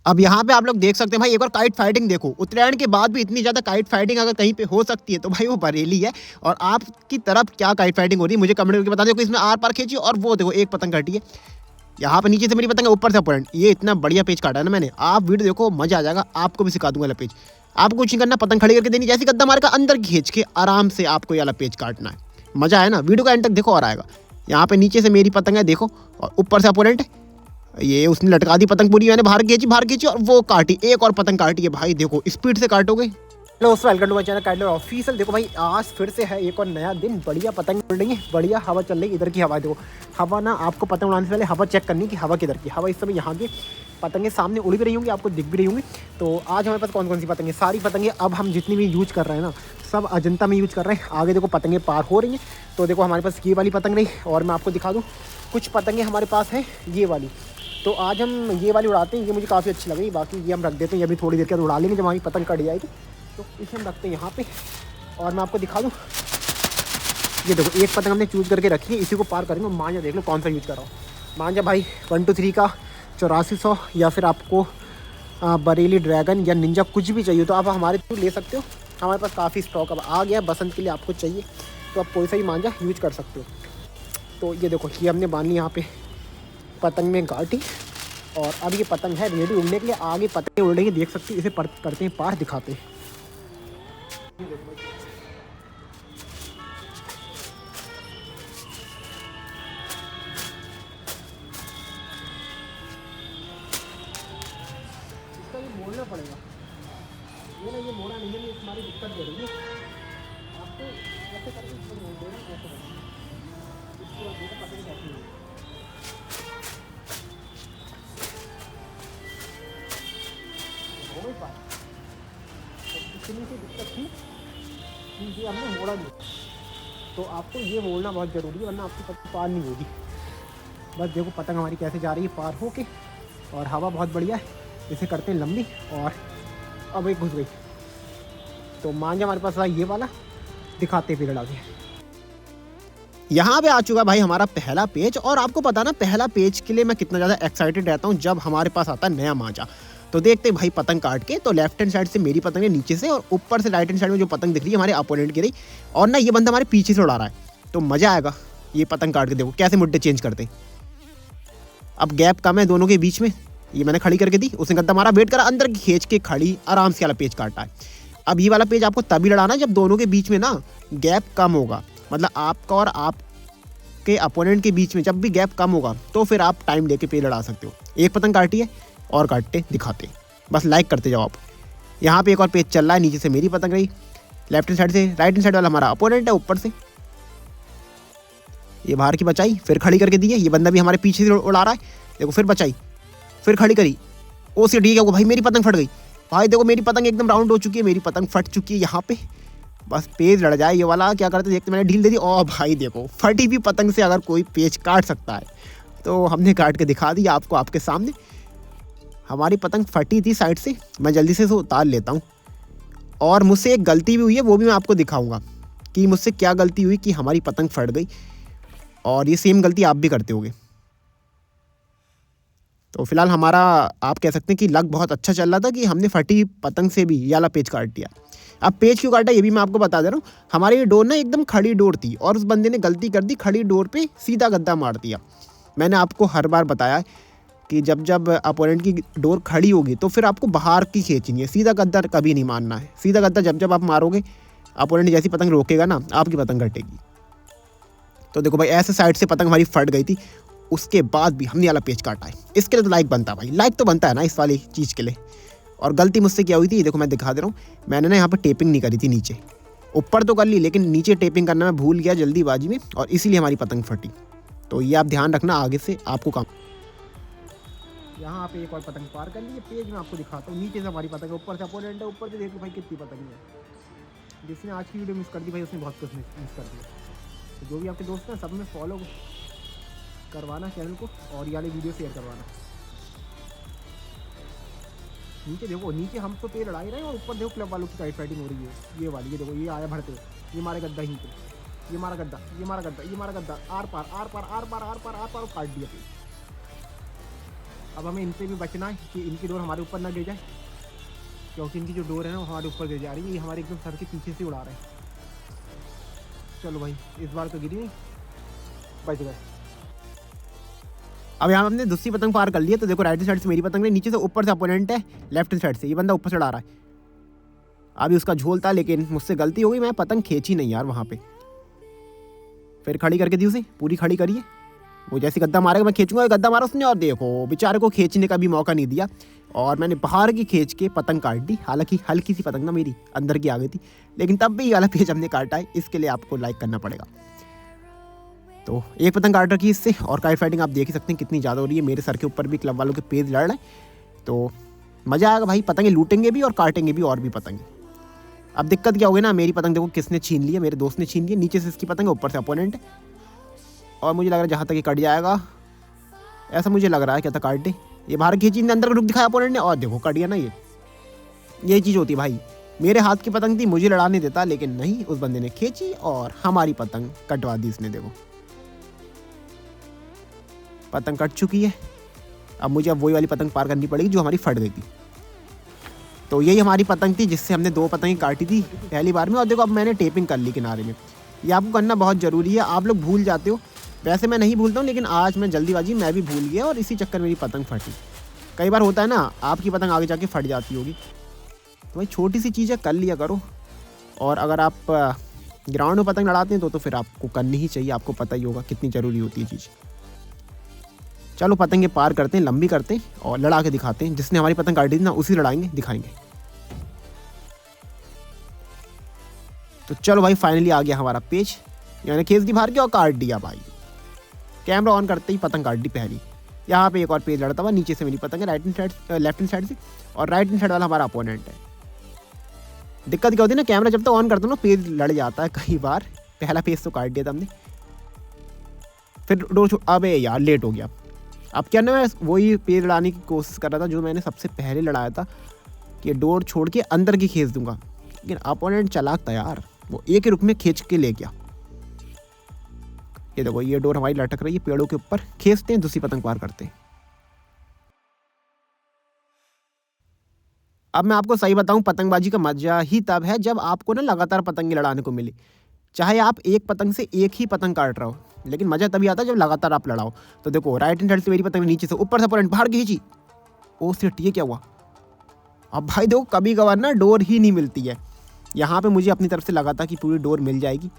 अब यहाँ पे आप लोग देख सकते हैं भाई, एक बार काइट फाइटिंग देखो। उत्तरायण के बाद भी इतनी ज़्यादा काइट फाइटिंग अगर कहीं पे हो सकती है तो भाई वो बरेली है। और आपकी तरफ क्या काइट फाइटिंग हो रही है मुझे कमेंट करके बता दो कि इसमें आर पार खींची। और वो देखो एक पतंग कटी है यहाँ पे, नीचे से मेरी पतंग है, ऊपर से पॉइंट। ये इतना बढ़िया पेज काटा है ना मैंने, आप वीडियो देखो मजा आ जाएगा। आपको भी सिखा दूंगा वाला पेज। आपको कुछ नहीं करना, पतंग खड़ी करके देनी, जैसे गद्दा मार का अंदर खींच के आराम से आपको ये वाला पेज काटना है। मजा है ना, वीडियो का एंड तक देखो और आएगा। यहाँ पे नीचे से मेरी पतंग है देखो, और ऊपर से अपोनेंट है। ये उसने लटका दी पतंग पूरी, मैंने बाहर खींची और वो काटी। एक और पतंग काटी है भाई, देखो स्पीड से काटोगे। हेलो दोस्तों, वेलकम टू माय चैनल काइटलर ऑफिशियल। देखो भाई आज फिर से है एक और नया दिन। बढ़िया पतंग उड़ रही है, बढ़िया हवा चल रही है। इधर की हवा देखो, हवा ना आपको पतंग उड़ाने से पहले हवा चेक करनी कि हवा किधर की। हवा इस समय यहाँ की पतंगें सामने उड़ भी रही होंगी, आपको दिख भी रही होंगी। तो आज हमारे पास कौन कौन सी पतंगें, सारी पतंगें अब हम जितनी भी यूज कर रहे हैं ना सब अजंता में यूज कर रहे हैं। आगे देखो पतंगें पार हो रही हैं। तो देखो हमारे पास ये वाली पतंग रही, और मैं आपको दिखा दूँ कुछ पतंगें हमारे पास हैं ये वाली। तो आज हम ये वाली उड़ाते हैं, ये मुझे काफ़ी अच्छी लगी। बाकी ये हम रख देते हैं, ये अभी थोड़ी देर के बाद उड़ा लेंगे जब हमारी पतंग कट जाएगी। तो इसे हम रखते हैं यहाँ पे। और मैं आपको दिखा दूँ, ये देखो एक पतंग हमने चूज़ करके रखी है, इसी को पार करेंगे। मांझा देख लो कौन सा यूज़ कर रहा हूँ। मांझा भाई 1 2 3 का 8400, या फिर आपको बरेली ड्रैगन या निंजा कुछ भी चाहिए तो आप हमारे थ्रू ले सकते हो। हमारे पास काफ़ी स्टॉक अब आ गया, बसंत के लिए आपको चाहिए तो आप कोई सा भी मांझा यूज कर सकते हो। तो ये देखो ये हमने बांधी यहाँ पे पतंग में गाठी, और अब ये पतंग है रेडी उड़ने के लिए। आगे पतंग उड़ रही है, देख सकते हैं। इसे करते हैं पार, दिखाते हैं। इसका ये मोड़ना पड़ेगा, ये ना ये मोड़ा नहीं है, ये तुम्हारी दिक्कत दे रही है। आपको ऐसे करके इसको मोड़ देना, ऐसे करना, इसके बाद देखो पतंग कैसी है। हो ही पार, तो इतनी सी दिक्कत थी कि ये हमने मोड़ा नहीं। तो आपको ये मोड़ना बहुत ज़रूरी है, वरना आपकी पतंग पार नहीं होगी। बस देखो पतंग हमारी कैसे जा रही है पार होके, और हवा बहुत बढ़िया है। इसे करते हैं लंबी, और अब एक घुस गई। तो मांझा हमारे पास ये वाला, दिखाते फिर लड़ा के। यहाँ पे आ चुका भाई हमारा पहला पेज। और आपको पता ना पहला पेज के लिए मैं कितना ज़्यादा एक्साइटेड रहता हूँ जब हमारे पास आता है नया मांझा। तो देखते भाई पतंग काट के, तो लेफ्ट हैंड साइड से मेरी पतंग है नीचे से, और ऊपर से राइट हैंड साइड में जो पतंग दिख रही है हमारे अपोनेंट की रही। और ना ये बंदा हमारे पीछे से उड़ा रहा है, तो मज़ा आएगा। ये पतंग काट के देखो कैसे मुड्डे चेंज करते हैं। अब गैप कम है दोनों के बीच में, ये मैंने खड़ी करके दी, उसने गद्दा मारा, वेट करा, अंदर खींच के खड़ी आराम से वाला पेज काटा है। अब ये वाला पेज आपको तभी लड़ाना जब दोनों के बीच में ना गैप कम होगा, मतलब आपका और आपके अपोनेंट के बीच में जब भी गैप कम होगा तो फिर आप टाइम लेके पेज लड़ा सकते हो। एक पतंग काटी है और काटते दिखाते, बस लाइक करते जाओ आप। यहाँ पे एक और पेज चल रहा है, नीचे से मेरी पतंग रही, लेफ्ट हैंड साइड से राइट हैंड साइड वाला हमारा अपोनेंट है। ऊपर से ये बाहर की बचाई, फिर खड़ी करके दी है। ये बंदा भी हमारे पीछे से उड़ा रहा है, देखो फिर बचाई, फिर खड़ी करी, ओ से ठीक है। भाई मेरी पतंग फट गई भाई, देखो मेरी पतंग एकदम राउंड हो चुकी है, मेरी पतंग फट चुकी है यहाँ पे। बस पेज लड़ जाए ये वाला, क्या करते देखते, मैंने ढील दे दी। ओ भाई देखो फटी भी पतंग से अगर कोई पेज काट सकता है तो हमने काट के दिखा दी आपको आपके सामने। हमारी पतंग फटी थी साइड से, मैं जल्दी से उतार लेता हूँ। और मुझसे एक गलती भी हुई है, वो भी मैं आपको दिखाऊंगा कि मुझसे क्या गलती हुई कि हमारी पतंग फट गई। और ये सेम गलती आप भी करते होगे। तो फिलहाल हमारा आप कह सकते हैं कि लक बहुत अच्छा चल रहा था कि हमने फटी पतंग से भी ये वाला पेज काट दिया। अब पेज क्यों काटा ये भी मैं आपको बता दे रहा हूँ। हमारी ये डोर ना एकदम खड़ी डोर थी, और उस बंदे ने गलती कर दी, खड़ी डोर पे सीधा गद्दा मार दिया। मैंने आपको हर बार बताया कि जब जब अपोनेंट की डोर खड़ी होगी तो फिर आपको बाहर की खींचनी है, सीधा गद्दा कभी नहीं मारना है। सीधा गद्दा जब जब आप मारोगे, अपोनेंट जैसी पतंग रोकेगा ना आपकी पतंग कटेगी। तो देखो भाई ऐसे साइड से पतंग हमारी फट गई थी, उसके बाद भी हमने वाला पेज काटा है। इसके लिए तो लाइक बनता है भाई, लाइक तो बनता है ना इस वाली चीज़ के लिए। और गलती मुझसे क्या हुई थी देखो मैं दिखा दे रहा हूँ। मैंने ना यहाँ पे टेपिंग नहीं करी थी नीचे, ऊपर तो कर ली लेकिन नीचे टेपिंग करना मैं भूल गया जल्दीबाजी में, और इसीलिए हमारी पतंग फटी। तो ये आप ध्यान रखना आगे से आपको काम। यहाँ पे एक और पतंग पार कर ली, पेज में आपको दिखाता हूँ। नीचे से हमारी पतंग, ऊपर से अपोनेंट है, ऊपर से देखो भाई कितनी पतंग है। जिसने आज की वीडियो मिस कर दी भाई उसने बहुत कुछ मिस कर दिया। तो जो भी आपके दोस्त हैं सब में फॉलो करवाना चैनल को, और ये वाली वीडियो शेयर करवाना। नीचे देखो, नीचे हम तो पेड़ लड़ा ही रहे हैं, और ऊपर देखो क्लब वालों की काइट फाइटिंग हो रही है। ये वाली, ये देखो ये आया भरते, ये मारे गद्दा यहीं पे, ये मारा गद्दा, ये मारा गद्दा, ये मारा गद्दा, आर पार आर पार आर पार आर पार आर पार, काट दिया पेड़। अब हमें इनसे भी बचना है कि इनकी डोर हमारे ऊपर ना गिर जाए, क्योंकि इनकी जो डोर है ना वो हमारे ऊपर गिर जा रही है। ये हमारे एकदम सर के पीछे से उड़ा रहे हैं। चलो भाई इस बार तो गिरी नहीं, बच गए। अब यहाँ हमने दूसरी पतंग पार कर लिया। तो देखो राइट साइड से मेरी पतंग है, नीचे से ऊपर से अपोनेंट है, लेफ्ट साइड से ये बंदा ऊपर से उड़ा रहा है। अभी उसका झोल था लेकिन मुझसे गलती हो गई, मैं पतंग खींची नहीं यार वहाँ पे। फिर खड़ी करके दी उसे, पूरी खड़ी करिए। वो जैसे गद्दा मारेगा मैं खींचूंगा, गद्दा मारा उसने और देखो बेचारे को खींचने का भी मौका नहीं दिया और मैंने बाहर की खींच के पतंग काट दी। हालांकि हल्की सी पतंग ना मेरी अंदर की आ गई थी, लेकिन तब भी ये वाला पेज हमने काटा है, इसके लिए आपको लाइक करना पड़ेगा। तो एक पतंग काट रखी इससे, और काइट फाइटिंग आप देख ही सकते हैं कितनी ज़्यादा हो रही है। मेरे सर के ऊपर भी क्लब वालों के पेज लड़ रहे हैं, तो मज़ा आएगा भाई। पतंगे लूटेंगे भी और काटेंगे भी और भी पतंगे। अब दिक्कत क्या होगी ना, मेरी पतंग देखो किसने छीन ली है, मेरे दोस्त ने छीन ली है। नीचे से इसकी पतंग है, ऊपर से अपोनेंट है, और मुझे लग रहा है जहाँ तक ये कट जाएगा, ऐसा मुझे लग रहा है। क्या था काट दे, ये बाहर खींची ने, अंदर का रुख दिखाया अपोनेंट ने, और देखो कट गया ना। ये चीज़ होती है भाई। मेरे हाथ की पतंग थी, मुझे लड़ाने देता, लेकिन नहीं, उस बंदे ने खींची और हमारी पतंग कटवा दी इसने। देखो पतंग कट चुकी है। अब मुझे वही वाली पतंग पार करनी पड़ेगी जो हमारी फट गई थी। तो यही हमारी पतंग थी जिससे हमने 2 पतंगें काटी थी पहली बार में। और देखो अब मैंने टेपिंग कर ली किनारे में। ये आपको करना बहुत ज़रूरी है, आप लोग भूल जाते हो। वैसे मैं नहीं भूलता हूँ, लेकिन आज मैं जल्दीबाजी मैं भी भूल गया और इसी चक्कर मेरी पतंग फटी। कई बार होता है ना, आपकी पतंग आगे जाके फट जाती होगी। तो भाई छोटी सी चीज़ें कर लिया करो। और अगर आप ग्राउंड में पतंग लड़ाते हैं तो फिर आपको करनी ही चाहिए। आपको पता ही होगा कितनी ज़रूरी होती है चीज़। चलो पतंगे पार करते हैं, लंबी करते हैं और लड़ा के दिखाते हैं। जिसने हमारी पतंग काटी थी ना, उसी लड़ाएंगे, दिखाएंगे। तो चलो भाई फाइनली आ गया हमारा पेज। मैंने खींच दी बाहर के और काट दिया भाई। कैमरा ऑन करते ही पतंग काट दी पहली। यहाँ पे एक और पेज लड़ता हुआ, नीचे से मेरी पतंग है right hand side, left hand side से, और राइट हैंड साइड वाला हमारा अपोनेंट है। दिक्कत क्या होती है ना, कैमरा जब तक ऑन करता हूँ ना, पेज लड़ जाता है कई बार। पहला पेज तो काट दिया था हमने, फिर डोर अबे यार लेट हो गया। अब क्या ना, मैं वही पेज लड़ाने की कोशिश कर रहा था जो मैंने सबसे पहले लड़ाया था, कि डोर छोड़ के अंदर की खींच दूंगा। लेकिन अपोनेंट चालाक था यार, वो एक ही रुख में खींच के ले गया। ये देखो ये डोर हमारी लटक रही है पेड़ों के ऊपर, खींचते हैं, दूसरी पतंग पार करते हैं। अब मैं आपको सही बताऊं, पतंगबाजी का मजा ही तब है जब आपको ना लगातार पतंगे लड़ाने को मिले। चाहे आप एक पतंग से एक ही पतंग काट रहे हो, लेकिन मजा तभी आता है जब लगातार आप लड़ाओ। तो देखो राइट हैंड साइड से मेरी पतंग, नीचे से ऊपर से अपोनेंट बाहर खींची। ओ शिट, ये क्या हुआ? अब भाई देखो कभी कभार ना डोर ही नहीं मिलती है। यहाँ पे मुझे अपनी तरफ से लगा था कि पूरी डोर मिल जाएगी,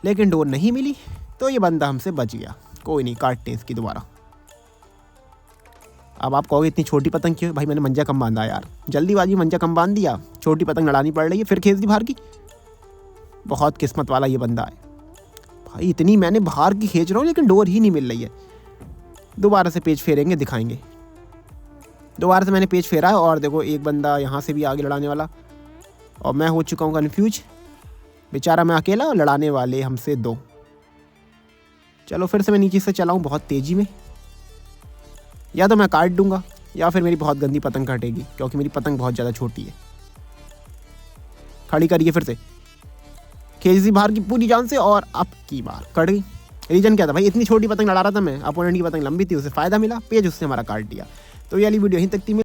लेकिन डोर नहीं मिली। तो ये बंदा हमसे बच गया। कोई नहीं, काटते हैं इसकी दोबारा। अब आप कहोगे इतनी छोटी पतंग क्यों? भाई मैंने मंजा कम बांधा यार, जल्दीबाजी मंजा कम बांध दिया, छोटी पतंग लड़ानी पड़ रही है, फिर खींच दी बाहर की। बहुत किस्मत वाला ये बंदा है भाई। इतनी मैंने बाहर की खींच रहा हूँ लेकिन डोर ही नहीं मिल रही है। दोबारा से पेज फेरेंगे, दिखाएंगे। दोबारा से मैंने पेज फेरा है और देखो एक बंदा यहाँ से भी आगे लड़ाने वाला, और मैं हो चुका हूँ कन्फ्यूज। बेचारा मैं अकेला और लड़ाने वाले हमसे 2। चलो फिर से मैं नीचे से चलाऊँ बहुत तेज़ी में, या तो मैं काट दूंगा या फिर मेरी बहुत गंदी पतंग कटेगी, क्योंकि मेरी पतंग बहुत ज़्यादा छोटी है। खड़ी करिए, फिर से खींची बाहर की पूरी जान से, और अब की बार कट गई। रीजन क्या था भाई, इतनी छोटी पतंग लड़ा रहा था मैं, अपोनेंट की पतंग लंबी थी, उसे फ़ायदा मिला, पेज उससे हमारा काट दिया। तो ये वाली वीडियो यहीं तक थी।